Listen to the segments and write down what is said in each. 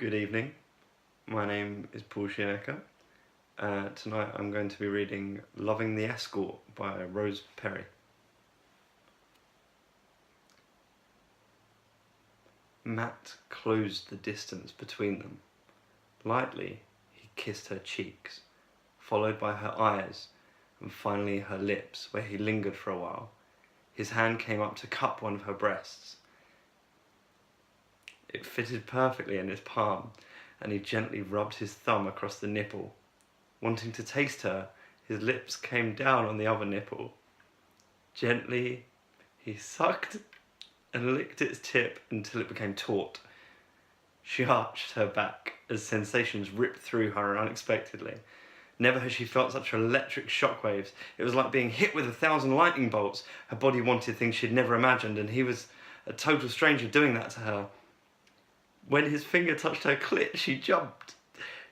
Good evening, my name is Paul. Tonight I'm going to be reading Loving the Escort by Rose Perry. Matt closed the distance between them. Lightly he kissed her cheeks, followed by her eyes and finally her lips, where he lingered for a while. His hand came up to cup one of her breasts. It fitted perfectly in his palm, and he gently rubbed his thumb across the nipple. Wanting to taste her, his lips came down on the other nipple. Gently, he sucked and licked its tip until it became taut. She arched her back as sensations ripped through her unexpectedly. Never had she felt such electric shockwaves. It was like being hit with 1,000 lightning bolts. Her body wanted things she'd never imagined, and he was a total stranger doing that to her. When his finger touched her clit, she jumped.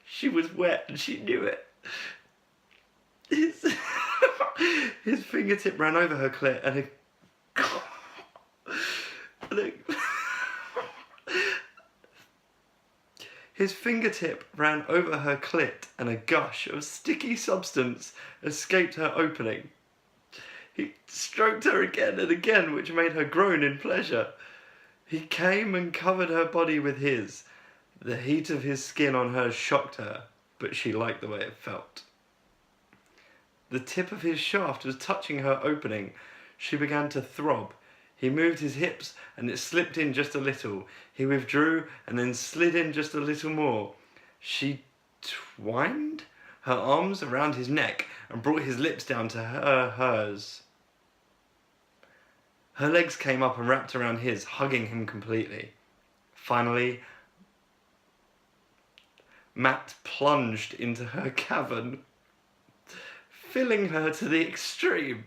She was wet and she knew it. His fingertip ran over her clit His fingertip ran over her clit and a gush of sticky substance escaped her opening. He stroked her again and again, which made her groan in pleasure. He came and covered her body with his. The heat of his skin on hers shocked her, but she liked the way it felt. The tip of his shaft was touching her opening. She began to throb. He moved his hips and it slipped in just a little. He withdrew and then slid in just a little more. She twined her arms around his neck and brought his lips down to hers. Her legs came up and wrapped around his, hugging him completely. Finally, Matt plunged into her cavern, filling her to the extreme.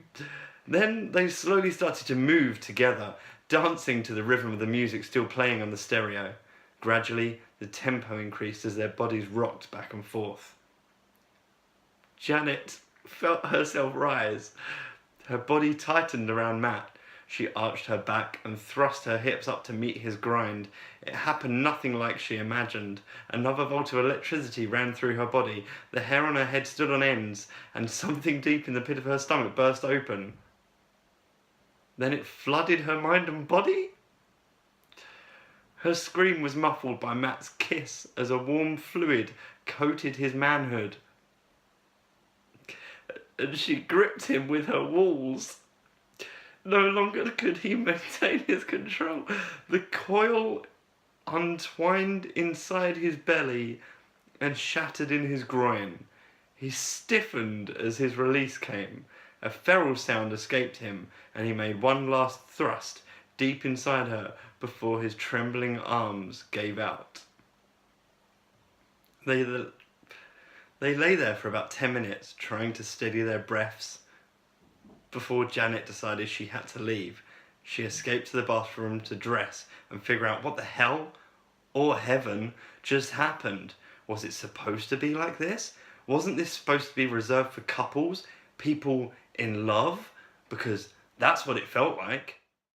Then they slowly started to move together, dancing to the rhythm of the music still playing on the stereo. Gradually, the tempo increased as their bodies rocked back and forth. Janet felt herself rise. Her body tightened around Matt. She arched her back and thrust her hips up to meet his grind. It happened nothing like she imagined. Another volt of electricity ran through her body. The hair on her head stood on ends, and something deep in the pit of her stomach burst open. Then it flooded her mind and body. Her scream was muffled by Matt's kiss as a warm fluid coated his manhood. And she gripped him with her walls. No longer could he maintain his control. The coil untwined inside his belly and shattered in his groin. He stiffened as his release came. A feral sound escaped him, and he made one last thrust deep inside her before his trembling arms gave out. They lay there for about 10 minutes, trying to steady their breaths. Before Janet decided she had to leave, she escaped to the bathroom to dress and figure out what the hell or heaven just happened. Was it supposed to be like this? Wasn't this supposed to be reserved for couples, people in love? Because that's what it felt like.